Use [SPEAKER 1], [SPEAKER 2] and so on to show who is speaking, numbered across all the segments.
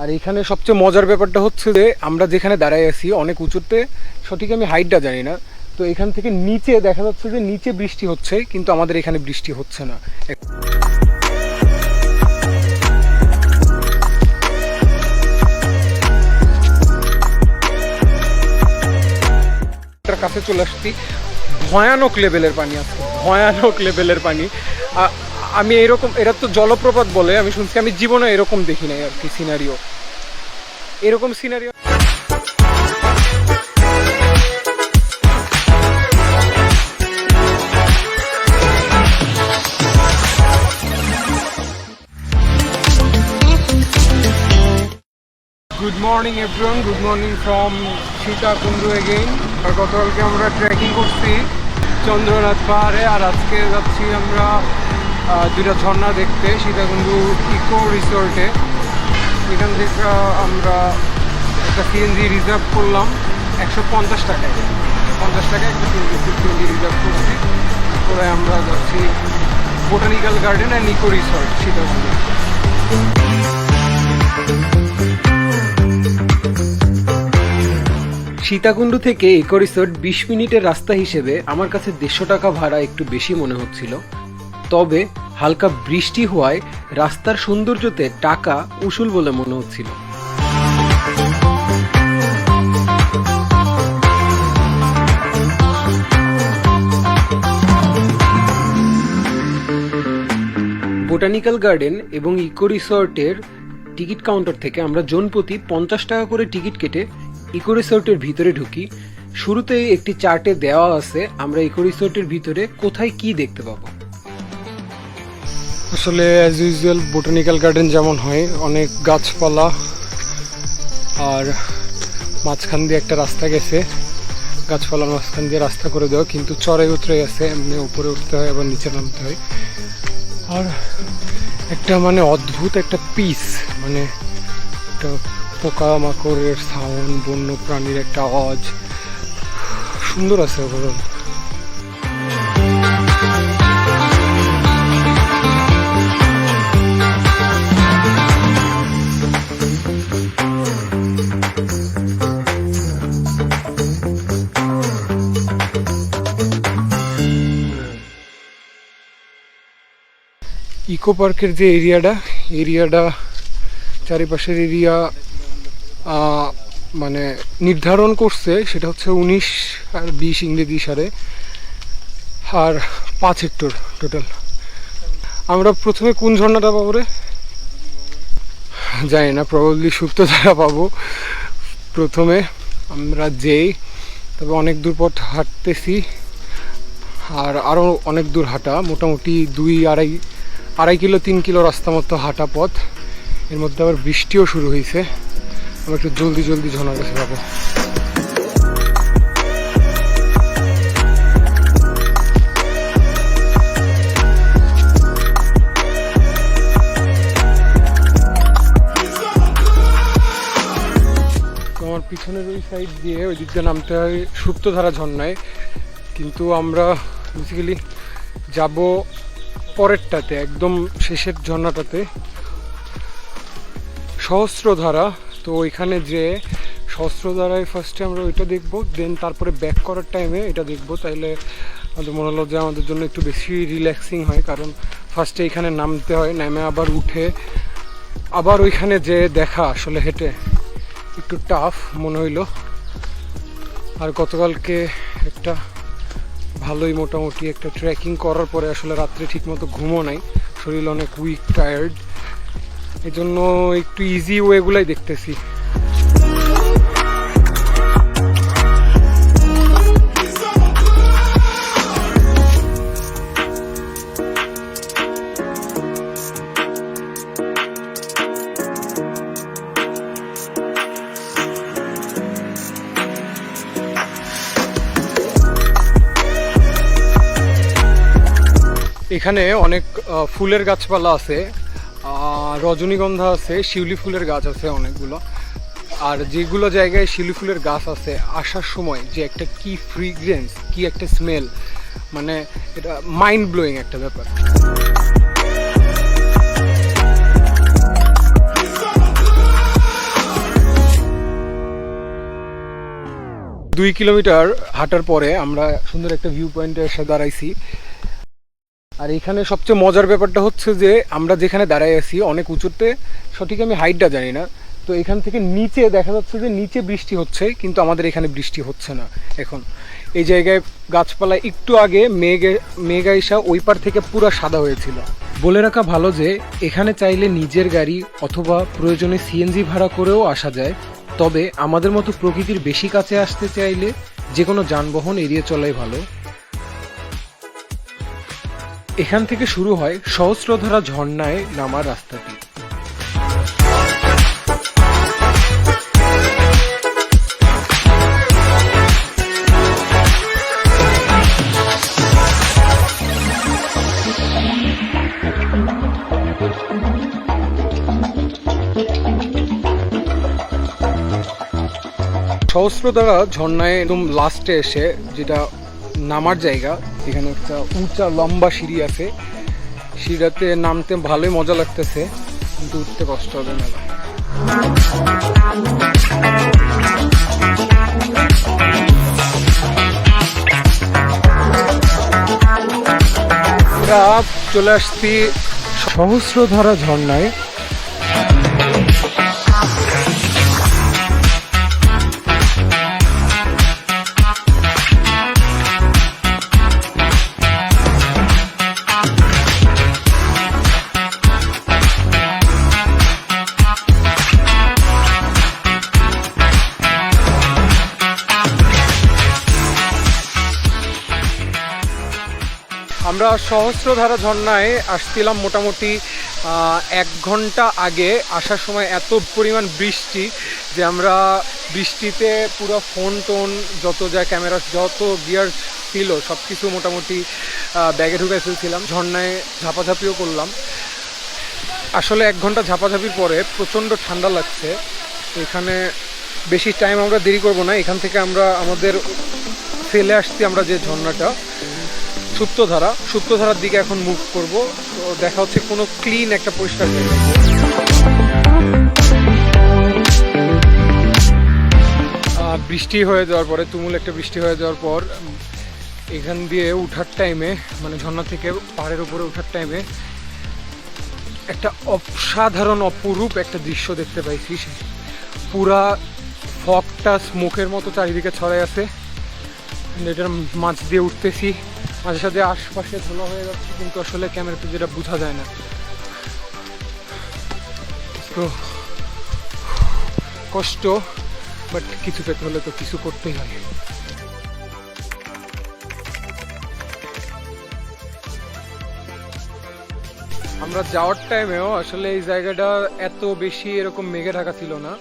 [SPEAKER 1] আর এখানে সবচেয়ে মজার ব্যাপারটা হচ্ছে যে আমরা যেখানে দাঁড়াই আছি অনেক উঁচুতে, সঠিক আমি হাইটটা জানি না, তো এখান থেকে নিচে দেখা যাচ্ছে যে নিচে বৃষ্টি হচ্ছে, কিন্তু আমাদের এখানে বৃষ্টি হচ্ছে না। কাছে চলে আসছি, ভয়ানক লেভেলের পানি আছে, ভয়ানক লেভেলের পানি। আমি এরকম, এরা তো জলপ্রপাত বলে, আমি শুনছি, আমি জীবনে এরকম দেখি নাই আর কি সিনারিও, এরকম scenario. Good morning everyone, good morning from Sitakunda again. আর গতকালকে আমরা ট্রেকিং করছি চন্দ্রনাথ পাহাড়ে, আর আজকে যাচ্ছি আমরা দুইটা ঝর্ণা দেখতে সীতাকুণ্ড ইকো রিসোর্টে। এখান থেকে আমরা একটা সিএনজি রিজার্ভ করলাম 150 টাকায়, 50 টাকায় একটা সিএনজি রিজার্ভ করছি। তারপরে আমরা যাচ্ছি botanical garden and eco resort Sitakunda. Sitakunda থেকে ইকো রিসোর্ট 20 মিনিটের রাস্তা হিসেবে আমার কাছে 150 টাকা ভাড়া একটু বেশি মনে হচ্ছিল, তবে হালকা বৃষ্টি হওয়ায় রাস্তার সৌন্দর্যতে টাকা উসুল বলে মনে হচ্ছিল। বোটানিক্যাল গার্ডেন এবং ইকো রিসোর্টের টিকিট কাউন্টার থেকে আমরা জনপ্রতি 50 টাকা করে টিকিট কেটে ইকো রিসোর্টের ভিতরে ঢুকি। শুরুতেই একটি চার্টে দেওয়া আছে আমরা ইকো রিসোর্টের ভিতরে কোথায় কি দেখতে পাবো। আসলে অ্যাজ ইউজুয়াল বোটানিক্যাল গার্ডেন যেমন হয়, অনেক গাছপালা, আর মাঝখান দিয়ে একটা রাস্তা গেছে, গাছপালার মাঝখান দিয়ে রাস্তা করে দেওয়া, কিন্তু চড়াই উতরে গেছে, এমনি উপরে উঠতে হয় আবার নিচে নামতে হয়। আর একটা মানে অদ্ভুত একটা পিস, মানে একটা পোকামাকড়ের সাউন্ড, বন্য প্রাণীর একটা আওয়াজ, সুন্দর আছে ওভারঅল। ইকো পার্কের যে এরিয়াটা চারিপাশের এরিয়া মানে নির্ধারণ করছে সেটা হচ্ছে 19 আর 20 ইংরেজি সালে, আর 5 হেক্টর টোটাল। আমরা প্রথমে কোন ঝর্ণাটা পাবো রে জানি না, প্রবাবলি সুপ্তধারা পাবো প্রথমে আমরা যেই। তবে অনেক দূর পথ হাঁটতেছি, আর আরও অনেক দূর হাঁটা, মোটামুটি 2-2.5 কিলো 3 কিলো রাস্তা মতো হাঁটা পথ। এর মধ্যে আবার বৃষ্টিও শুরু হয়েছে, আমরা একটু জলদি ঝর্ণার কাছে যাবো। আমার পিছনের ওই সাইড দিয়ে ওই দিক দিয়ে নামতে হয় সুপ্তধারা ঝর্ণায়, কিন্তু আমরা বেসিক্যালি যাব পরেরটাতে, একদম শেষের ঝর্ণাটাতে, সহস্রধারা। তো ওইখানে যে সহস্রধারায় ফার্স্টে আমরা ওইটা দেখবো, দেন তারপরে ব্যাক করার টাইমে এটা দেখবো, তাইলে আমাদের মনে হলো যে আমাদের জন্য একটু বেশি রিল্যাক্সিং হয়, কারণ ফার্স্টে এখানে নামতে হয়, নামে আবার উঠে আবার ওইখানে যে দেখা আসলে হেঁটে একটু টাফ মনে হইলো। আর গতকালকে একটা ভালোই মোটামুটি একটা ট্রেকিং করার পরে আসলে রাত্রে ঠিকমতো ঘুমও নাই, শরীর অনেক উইক টায়ার্ড, এই জন্য একটু ইজি ওয়েগুলাই দেখতেছি। এখানে অনেক ফুলের গাছপালা আছে, রজনীগন্ধা আছে, শিউলি ফুলের গাছ আছে অনেকগুলো। আর যেগুলো জায়গায় শিউলি ফুলের গাছ আছে, আসার সময় যে একটা কি ফ্রিগ্রেন্স, কি একটা স্মেল, মানে এটা মাইন্ড ব্লোয়িং একটা ব্যাপার। 2 কিলোমিটার হাঁটার পরে আমরা সুন্দর একটা ভিউ পয়েন্টে এসে দাঁড়াইছি। আর এখানে সবচেয়ে মজার ব্যাপারটা হচ্ছে যে আমরা যেখানে দাঁড়াই আছি অনেক উঁচুতে, সঠিক আমি হাইটটা জানি না, তো এখান থেকে নিচে দেখা যাচ্ছে যে নিচে বৃষ্টি হচ্ছে, কিন্তু আমাদের এখানে বৃষ্টি হচ্ছে না। এখন এই জায়গায় গাছপালা একটু আগে মেঘ আইসা ওই পার থেকে পুরো সাদা হয়েছিল। বলে রাখা ভালো যে এখানে চাইলে নিজের গাড়ি অথবা প্রয়োজনে সিএনজি ভাড়া করেও আসা যায়, তবে আমাদের মতো প্রকৃতির বেশি কাছে আসতে চাইলে যে কোনো যানবাহন এড়িয়ে চলাই ভালো। এখান থেকে শুরু হয় সহস্রধারা ঝর্ণায় নামার রাস্তাটি। সহস্রধারা ঝর্ণায় একদম লাস্টে এসে যেটা নামার জায়গা, এখানে একটা উঁচা লম্বা সিঁড়ি আছে। সিঁড়িটাতে নামতে ভালোই মজা লাগতেছে, কিন্তু উঠতে কষ্ট হবে মেলা। আমরা চলে আসছি সহস্রধারা ঝর্ণায়। আমরা সহস্রধারা ঝর্ণায় আসছিলাম মোটামুটি 1 ঘন্টা আগে। আসার সময় এত পরিমাণ বৃষ্টি যে আমরা বৃষ্টিতে পুরো ফোন টোন যত যা ক্যামেরা যত গিয়ার ছিল সব কিছু মোটামুটি ব্যাগে ঢুকে ফেলছিলাম। ঝর্ণায় ঝাপাঝাপিও করলাম। আসলে 1 ঘন্টা ঝাপাঝাপির পরে প্রচণ্ড ঠান্ডা লাগছে। এখানে বেশি টাইম আমরা দেরি করব না, এখান থেকে আমরা আমাদের ফেলে আসছি আমরা যে ঝর্ণাটা সুপ্তধারার দিকে এখন মুভ করব। তো দেখা হচ্ছে কোনো ক্লিন একটা পরিষ্কার জায়গা। বৃষ্টি হয়ে যাওয়ার পরে, তুমুল একটা বৃষ্টি হয়ে যাওয়ার পর এখান দিয়ে উঠার টাইমে, মানে ঝর্ণা থেকে পাহাড়ের উপরে ওঠার টাইমে একটা অসাধারণ অপরূপ একটা দৃশ্য দেখতে পাইছি। পুরা ফগটা স্মোকের মতো চারিদিকে ছড়াই আছে। এটার মাঝ দিয়ে উঠতেছি, মাঝে সাথে আশপাশে ধুলো হয়ে যাচ্ছে, কিন্তু আসলে ক্যামেরাতে যেটা বোঝা যায় না। তো কষ্ট, বাট কিছু পেতে হলে তো কিছু করতেই হয়। আমরা যাওয়ার টাইমেও আসলে এই জায়গাটা এত বেশি এরকম মেঘে ঢাকা ছিল না।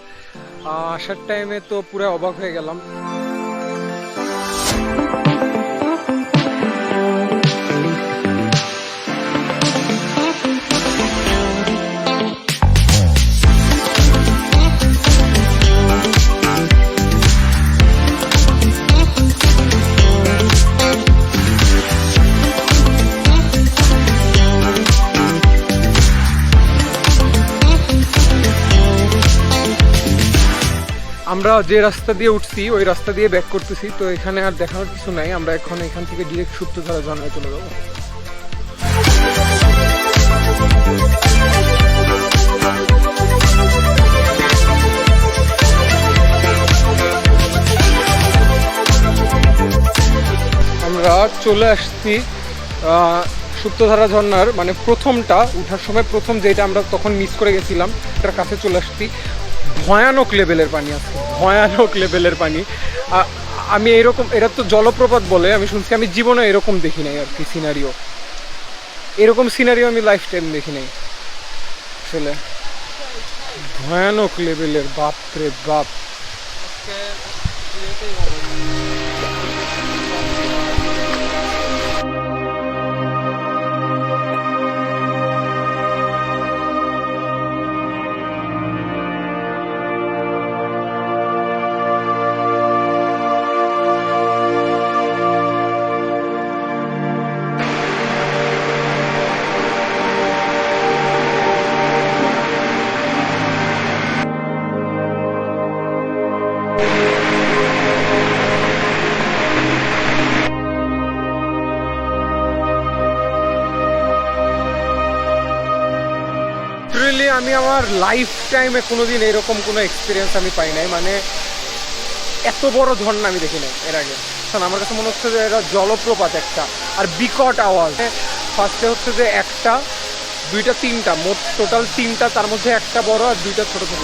[SPEAKER 1] আসার টাইমে তো পুরো অবাক হয়ে গেলাম। আমরা যে রাস্তা দিয়ে উঠছি ওই রাস্তা দিয়ে ব্যাক করতেছি, তো এখানে আর দেখানোর কিছু নাই। আমরা এখন এখান থেকে ডিরেক্ট সুপ্তধারা ঝর্ণায় চলে যাবো। আমরা চলে আসছি সুপ্তধারা ঝর্ণার, মানে প্রথমটা উঠার সময় প্রথম যেটা আমরা তখন মিস করে গেছিলাম, এটার কাছে চলে আসছি। ভয়ানক লেভেলের পানি আছে, ভয়ানক লেভেলের পানি। আমি এরকম, এটা তো জলপ্রপাত বলে আমি শুনছি, আমি জীবনে এরকম দেখি নাই আর কি সিনারিও। এরকম সিনারিও আমি লাইফ টাইম দেখি নাই আসলে। ভয়ানক লেভেলের, বাপরে বাপ। আমি আমার লাইফ টাইমে কোনোদিন এরকম কোনো এক্সপিরিয়েন্স আমি পাই নাই, মানে এত বড় ঝর্ণা আমি দেখি নাই এর আগে। কারণ আমার কাছে মনে হচ্ছে যে এটা জলপ্রপাত একটা, আর বিকট আওয়াজ। ফার্স্টে হচ্ছে যে একটা, দুইটা, তিনটা, মোট টোটাল তিনটা, তার মধ্যে একটা বড় আর দুইটা ছোট ছোট।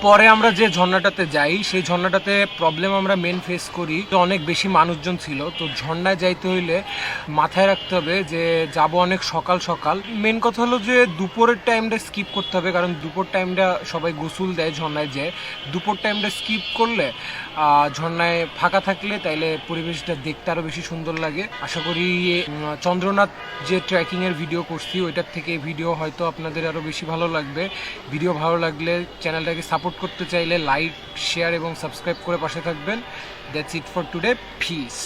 [SPEAKER 1] পরে আমরা যে ঝর্ণাটাতে যাই সেই ঝর্ণাটাতে প্রবলেম আমরা মেন ফেস করি, তো অনেক বেশি মানুষজন ছিল। তো ঝর্ণায় যাইতে হইলে মাথায় রাখতে হবে যে যাব অনেক সকাল সকাল। মেন কথা হলো যে দুপুরের টাইমটা স্কিপ করতে হবে, কারণ দুপুর টাইমটা সবাই গোসল দেয় ঝর্ণায় যেয়ে। দুপুর টাইমটা স্কিপ করলে ঝর্ণায় ফাঁকা থাকলে তাইলে পরিবেশটা দেখতে আরও বেশি সুন্দর লাগে। আশা করি চন্দ্রনাথ যে ট্রেকিংয়ের ভিডিও করছি ওইটার থেকে ভিডিও হয়তো আপনাদের আরও বেশি ভালো লাগবে। ভিডিও ভালো লাগলে চ্যানেলটাকে সাপোর্ট করতে চাইলে লাইক, শেয়ার এবং সাবস্ক্রাইব করে পাশে থাকবেন। That's it for today, piece.